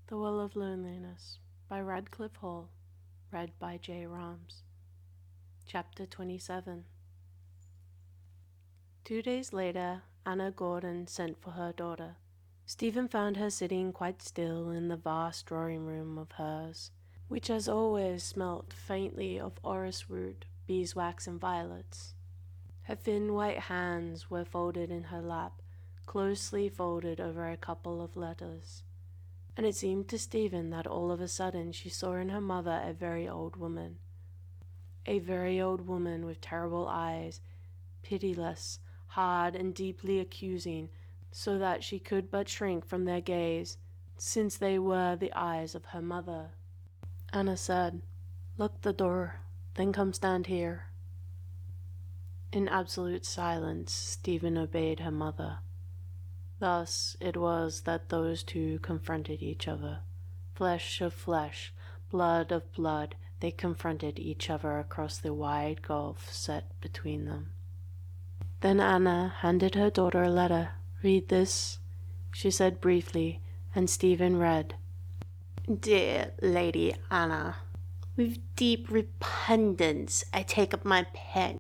The Well of Loneliness by Radclyffe Hall, read by JayRaams. Chapter 27. 2 days later, Anna Gordon sent for her daughter. Stephen found her sitting quite still in the vast drawing room of hers, which as always smelt faintly of orris root, beeswax and violets. Her thin white hands were folded in her lap, closely folded over a couple of letters. And it seemed to Stephen that all of a sudden she saw in her mother a very old woman. A very old woman with terrible eyes, pitiless, hard and deeply accusing, so that she could but shrink from their gaze, since they were the eyes of her mother. Anna said, "Lock the door, then come stand here." In absolute silence, Stephen obeyed her mother. Thus it was that those two confronted each other. Flesh of flesh, blood of blood, they confronted each other across the wide gulf set between them. Then Anna handed her daughter a letter. "Read this," she said briefly, and Stephen read. "Dear Lady Anna, with deep repugnance I take up my pen,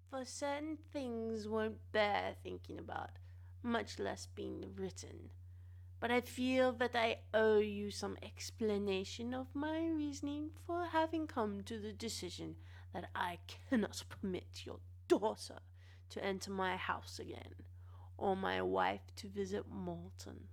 for certain things won't bear thinking about, much less being written. But I feel that I owe you some explanation of my reasoning for having come to the decision that I cannot permit your daughter to enter my house again, or my wife to visit Malton.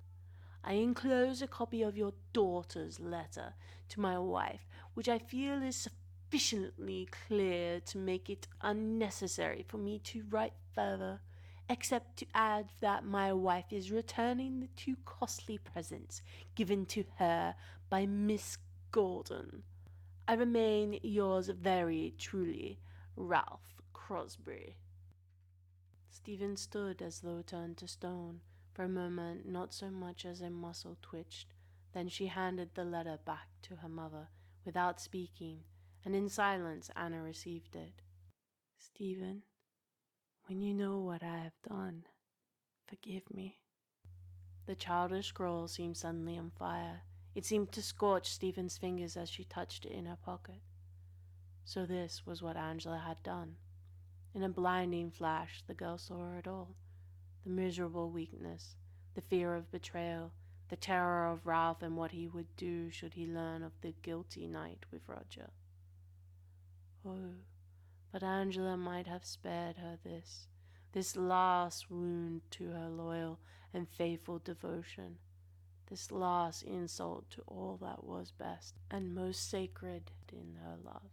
I enclose a copy of your daughter's letter to my wife, which I feel is sufficiently clear to make it unnecessary for me to write further, except to add that my wife is returning the 2 costly presents given to her by Miss Gordon. I remain yours very truly, Ralph Crosby." Stephen stood as though turned to stone. For a moment not so much as a muscle twitched. Then she handed the letter back to her mother without speaking, and in silence Anna received it. "Stephen, when you know what I have done, forgive me." The childish scroll seemed suddenly on fire. It seemed to scorch Stephen's fingers as she touched it in her pocket. So this was what Angela had done. In a blinding flash the girl saw it all. The miserable weakness, the fear of betrayal, the terror of Ralph and what he would do should he learn of the guilty night with Roger. Oh, but Angela might have spared her this last wound to her loyal and faithful devotion, this last insult to all that was best and most sacred in her love.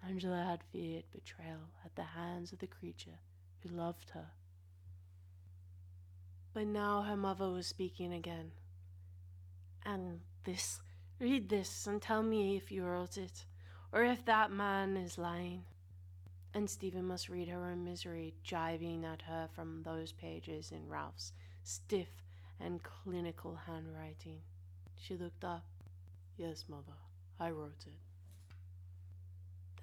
Angela had feared betrayal at the hands of the creature who loved her. But now her mother was speaking again. "And this, read this and tell me if you wrote it, or if that man is lying." And Stephen must read her own misery jibing at her from those pages in Ralph's stiff and clinical handwriting. She looked up. "Yes, mother, I wrote it."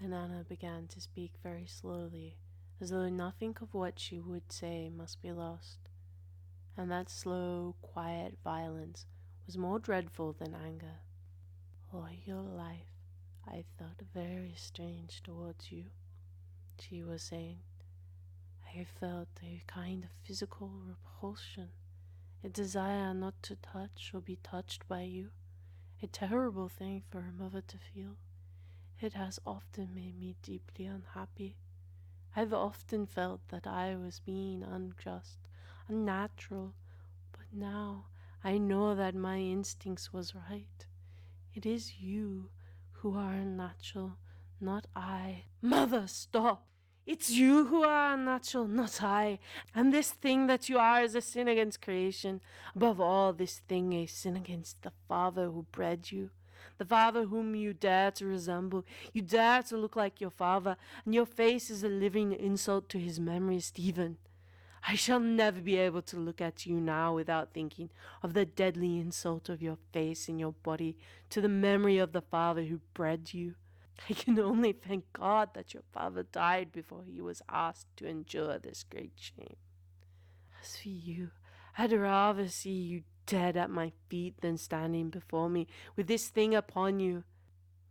Then Anna began to speak very slowly, as though nothing of what she would say must be lost. And that slow, quiet violence was more dreadful than anger. "All your life I felt very strange towards you," she was saying. "I felt a kind of physical repulsion, a desire not to touch or be touched by you, a terrible thing for a mother to feel. It has often made me deeply unhappy. I've often felt that I was being unjust, unnatural, but now I know that my instincts was right. It is you who are unnatural, not I." "Mother, stop! It's you who are unnatural, not I. And this thing that you are is a sin against creation. Above all, this thing a sin against the Father who bred you. The Father whom you dare to resemble. You dare to look like your father, and your face is a living insult to his memory, Stephen. I shall never be able to look at you now without thinking of the deadly insult of your face and your body to the memory of the Father who bred you. I can only thank God that your father died before he was asked to endure this great shame. As for you, I'd rather see you dead at my feet than standing before me with this thing upon you.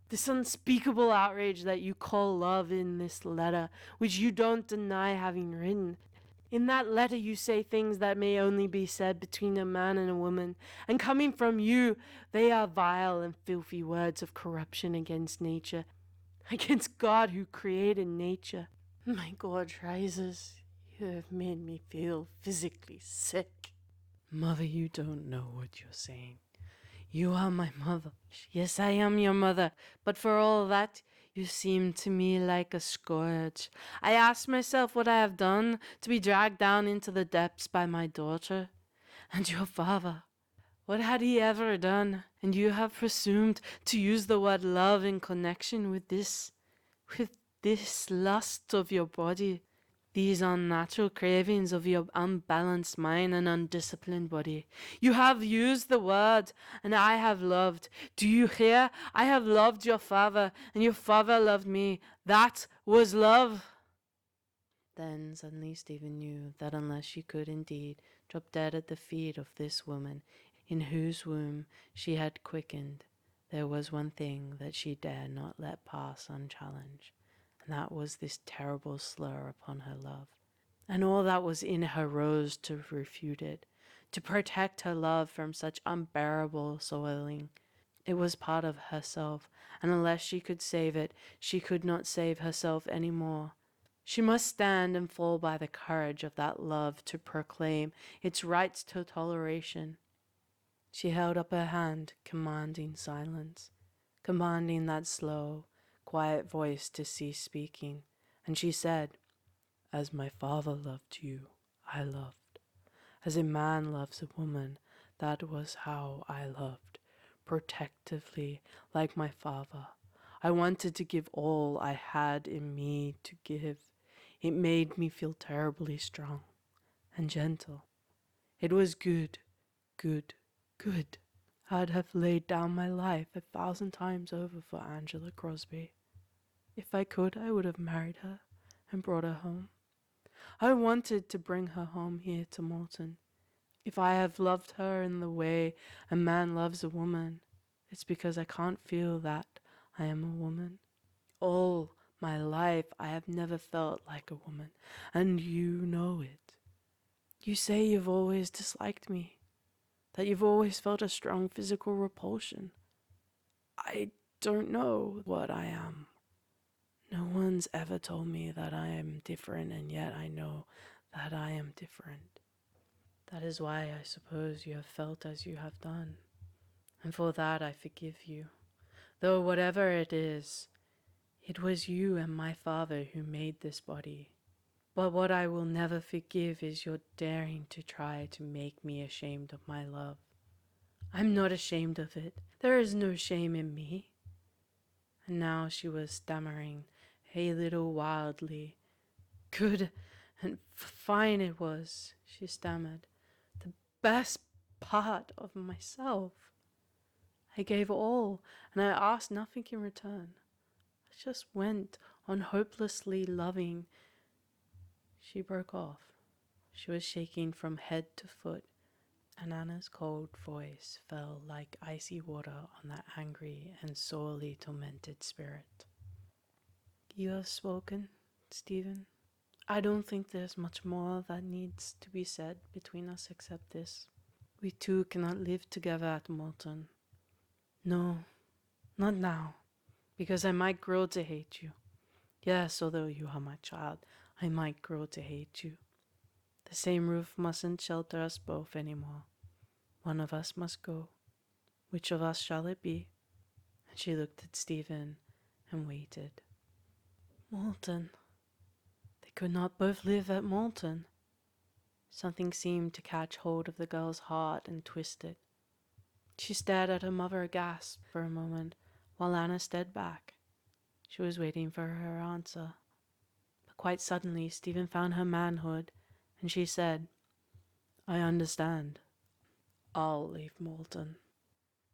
This unspeakable outrage that you call love in this letter, which you don't deny having written. In that letter you say things that may only be said between a man and a woman, and coming from you, they are vile and filthy words of corruption against nature, against God who created nature. My gorge rises. You have made me feel physically sick. Mother, you don't know what you're saying. You are my mother. Yes, I am your mother, but for all that, you seem to me like a scourge. I ask myself what I have done to be dragged down into the depths by my daughter. And your father, what had he ever done? And you have presumed to use the word love in connection with this lust of your body, these unnatural cravings of your unbalanced mind and undisciplined body. You have used the word, and I have loved. Do you hear? I have loved your father, and your father loved me. That was love. Then suddenly Stephen knew that unless she could indeed drop dead at the feet of this woman in whose womb she had quickened, there was one thing that she dared not let pass unchallenged, and that was this terrible slur upon her love. And all that was in her rose to refute it, to protect her love from such unbearable soiling. It was part of herself, and unless she could save it, she could not save herself any more. She must stand and fall by the courage of that love to proclaim its rights to toleration. She held up her hand, commanding silence, commanding that slow, quiet voice to cease speaking, and she said, "As my father loved you, I loved. As a man loves a woman, that was how I loved, protectively, like my father. I wanted to give all I had in me to give. It made me feel terribly strong and gentle. It was good, good, good. I'd have laid down my life 1,000 times over for Angela Crosby. If I could, I would have married her and brought her home. I wanted to bring her home here to Malton. If I have loved her in the way a man loves a woman, it's because I can't feel that I am a woman. All my life I have never felt like a woman, and you know it. You say you've always disliked me, that you've always felt a strong physical repulsion. I don't know what I am. No one's ever told me that I am different, and yet I know that I am different. That is why I suppose you have felt as you have done, and for that I forgive you. Though whatever it is, it was you and my father who made this body. But what I will never forgive is your daring to try to make me ashamed of my love. I'm not ashamed of it. There is no shame in me." And now she was stammering a little wildly. "Good and fine it was," she stammered. "The best part of myself. I gave all, and I asked nothing in return. I just went on hopelessly loving." She broke off. She was shaking from head to foot, and Anna's cold voice fell like icy water on that angry and sorely tormented spirit. "You have spoken, Stephen. I don't think there's much more that needs to be said between us except this. We two cannot live together at Malton. No, not now, because I might grow to hate you. Yes, although you are my child, I might grow to hate you. The same roof mustn't shelter us both any more. One of us must go. Which of us shall it be?" And she looked at Stephen and waited. Malton. They could not both live at Malton. Something seemed to catch hold of the girl's heart and twist it. She stared at her mother aghast for a moment, while Anna stared back. She was waiting for her answer. But quite suddenly Stephen found her manhood, and she said, "I understand. I'll leave Malton."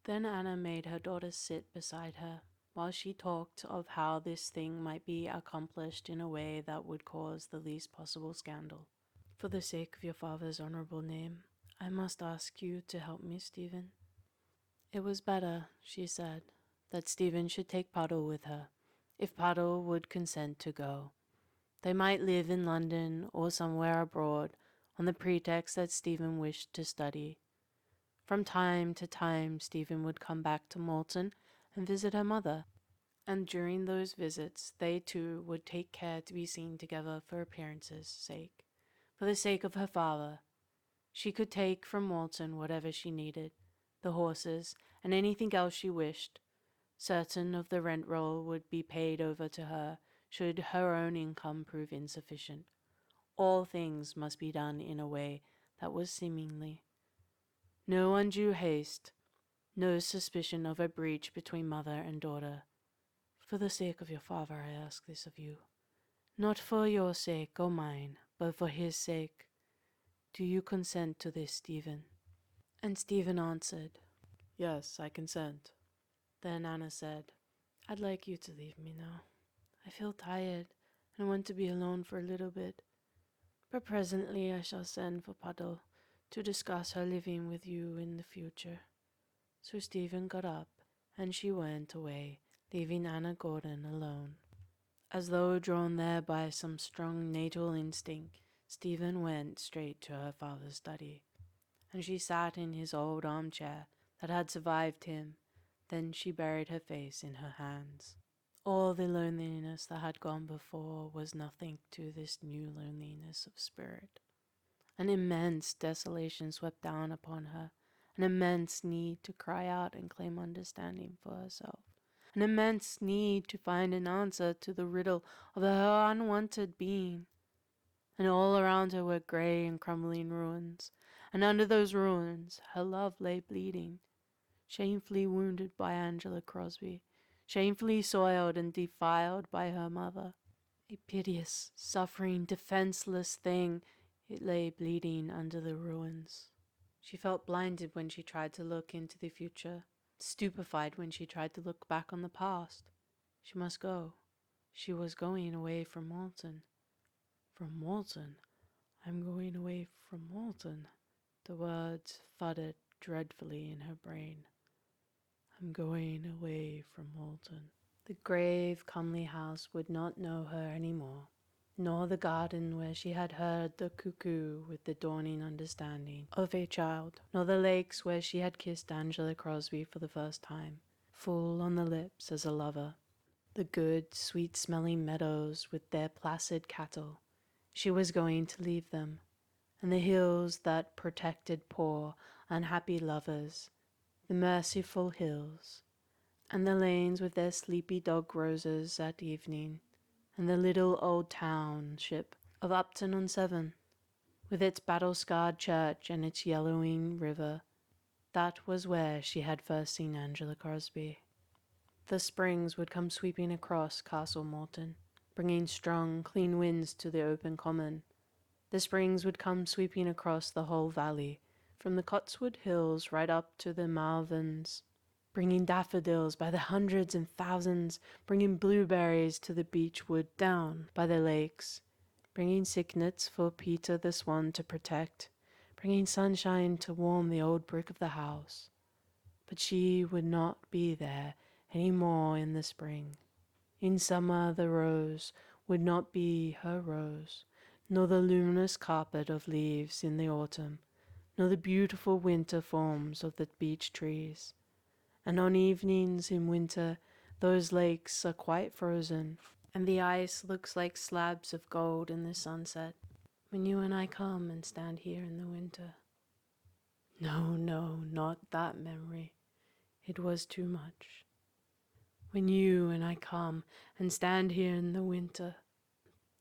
Then Anna made her daughter sit beside her, while she talked of how this thing might be accomplished in a way that would cause the least possible scandal. "For the sake of your father's honorable name, I must ask you to help me, Stephen. It was better, she said, that Stephen should take Puddle with her, if Puddle would consent to go. They might live in London or somewhere abroad on the pretext that Stephen wished to study. From time to time, Stephen would come back to Malton and visit her mother, and during those visits they two would take care to be seen together for appearances' sake, for the sake of her father. She could take from Malton whatever she needed, the horses, and anything else she wished. Certain of the rent roll would be paid over to her should her own income prove insufficient. All things must be done in a way that was seemingly. No undue haste, no suspicion of a breach between mother and daughter. For the sake of your father, I ask this of you. Not for your sake or mine, but for his sake. Do you consent to this, Stephen? And Stephen answered, Yes, I consent. Then Anna said, I'd like you to leave me now. I feel tired and want to be alone for a little bit. But presently I shall send for Puddle to discuss her living with you in the future. So Stephen got up and she went away, leaving Anna Gordon alone. As though drawn there by some strong natal instinct, Stephen went straight to her father's study, and she sat in his old armchair that had survived him. Then she buried her face in her hands. All the loneliness that had gone before was nothing to this new loneliness of spirit. An immense desolation swept down upon her, an immense need to cry out and claim understanding for herself, an immense need to find an answer to the riddle of her unwanted being. And all around her were grey and crumbling ruins, and under those ruins her love lay bleeding, shamefully wounded by Angela Crosby, shamefully soiled and defiled by her mother. A piteous, suffering, defenseless thing, it lay bleeding under the ruins. She felt blinded when she tried to look into the future, stupefied when she tried to look back on the past. She must go. She was going away from Malton. From Malton? I'm going away from Malton. The words thudded dreadfully in her brain. I'm going away from Malton. The grave, comely house would not know her any more, nor the garden where she had heard the cuckoo with the dawning understanding of a child, nor the lakes where she had kissed Angela Crosby for the first time, full on the lips as a lover. The good, sweet-smelling meadows with their placid cattle. She was going to leave them, and the hills that protected poor, unhappy lovers, the merciful hills, and the lanes with their sleepy dog roses at evening, and the little old township of Upton-on-Severn, with its battle-scarred church and its yellowing river. That was where she had first seen Angela Crosby. The springs would come sweeping across Castle Malton, bringing strong, clean winds to the open common. The springs would come sweeping across the whole valley, from the Cotswold Hills right up to the Malverns, bringing daffodils by the hundreds and thousands, bringing blueberries to the beech wood down by the lakes, bringing cygnets for Peter the Swan to protect, bringing sunshine to warm the old brick of the house. But she would not be there any more in the spring. In summer the rose would not be her rose, nor the luminous carpet of leaves in the autumn, nor the beautiful winter forms of the beech trees. And on evenings in winter those lakes are quite frozen, and the ice looks like slabs of gold in the sunset, when you and I come and stand here in the winter. No, no, not that memory. It was too much. When you and I come and stand here in the winter.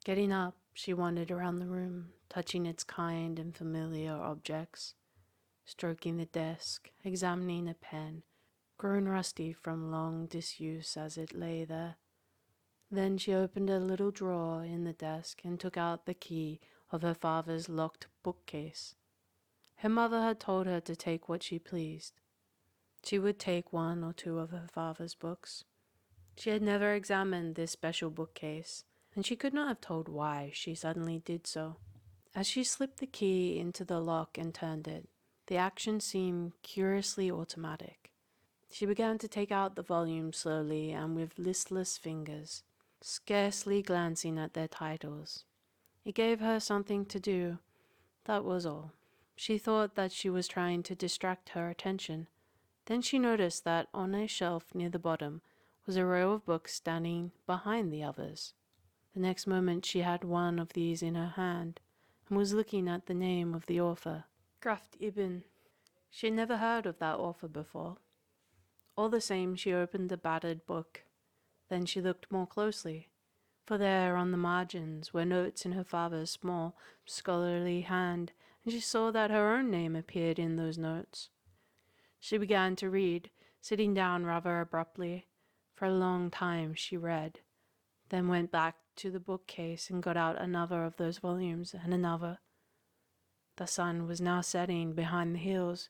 Getting up, she wandered around the room, touching its kind and familiar objects, stroking the desk, examining a pen, grown rusty from long disuse as it lay there. Then she opened a little drawer in the desk and took out the key of her father's locked bookcase. Her mother had told her to take what she pleased. She would take one or two of her father's books. She had never examined this special bookcase, and she could not have told why she suddenly did so. As she slipped the key into the lock and turned it, The action seemed curiously automatic. She began to take out the volume slowly and with listless fingers, scarcely glancing at their titles. It gave her something to do, that was all. She thought that she was trying to distract her attention. Then she noticed that on a shelf near the bottom was a row of books standing behind the others. The next moment she had one of these in her hand and was looking at the name of the author, Kraft Ibn. She had never heard of that author before. All the same, she opened the battered book. Then she looked more closely, for there on the margins were notes in her father's small, scholarly hand, and she saw that her own name appeared in those notes. She began to read, sitting down rather abruptly. For a long time she read, then went back to the bookcase and got out another of those volumes, and another. The sun was now setting behind the hills.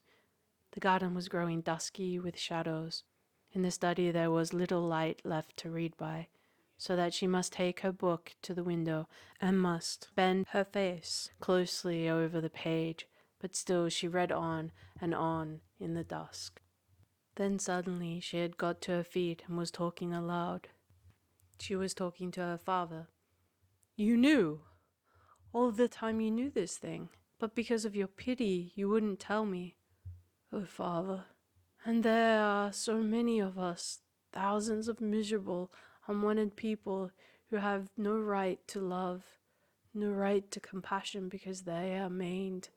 The garden was growing dusky with shadows. In the study there was little light left to read by, so that she must take her book to the window and must bend her face closely over the page, but still she read on and on in the dusk. Then suddenly she had got to her feet and was talking aloud. She was talking to her father. "You knew! All the time you knew this thing, but because of your pity you wouldn't tell me. Oh, Father, and there are so many of us, thousands of miserable, unwanted people who have no right to love, no right to compassion because they are maimed,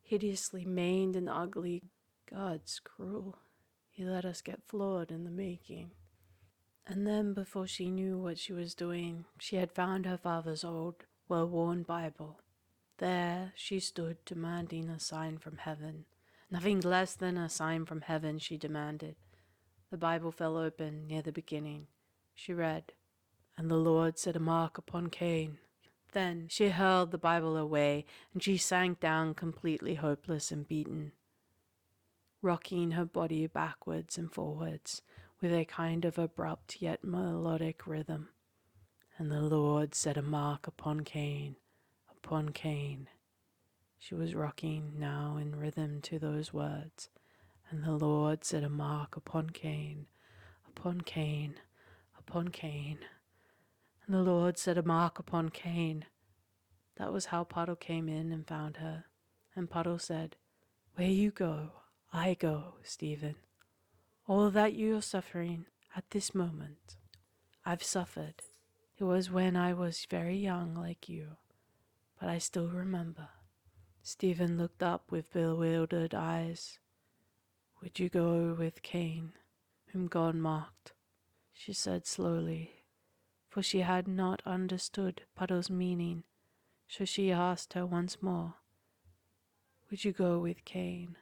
hideously maimed and ugly. God's cruel. He let us get flawed in the making." And then, before she knew what she was doing, she had found her father's old, well-worn Bible. There she stood demanding a sign from heaven. Nothing less than a sign from heaven she demanded. The Bible fell open near the beginning. She read, "And the Lord set a mark upon Cain." Then she hurled the Bible away, and she sank down completely hopeless and beaten, rocking her body backwards and forwards with a kind of abrupt yet melodic rhythm. "And the Lord set a mark upon Cain, upon Cain." She was rocking now in rhythm to those words. "And the Lord set a mark upon Cain, upon Cain, upon Cain. And the Lord set a mark upon Cain." That was how Puddle came in and found her. And Puddle said, "Where you go, I go, Stephen. All that you're suffering at this moment, I've suffered. It was when I was very young like you, but I still remember." Stephen looked up with bewildered eyes. "Would you go with Cain, whom God mocked?" she said slowly, for she had not understood Puddle's meaning, so she asked her once more, "Would you go with Cain?"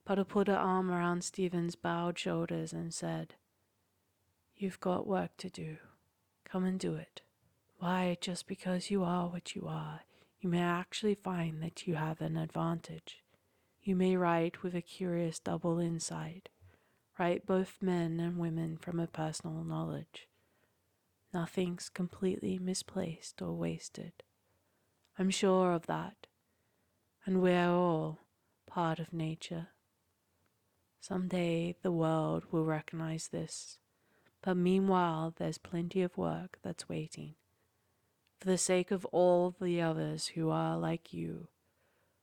Puddle put her arm around Stephen's bowed shoulders and said, "You've got work to do. Come and do it. Why, just because you are what you are, you may actually find that you have an advantage. You may write with a curious double insight, write both men and women from a personal knowledge. Nothing's completely misplaced or wasted. I'm sure of that, and we're all part of nature. Someday the world will recognize this, but meanwhile there's plenty of work that's waiting. For the sake of all the others who are like you,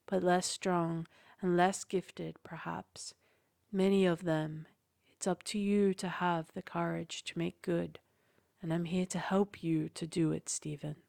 but less strong and less gifted perhaps, many of them, it's up to you to have the courage to make good, and I'm here to help you to do it, Stephen."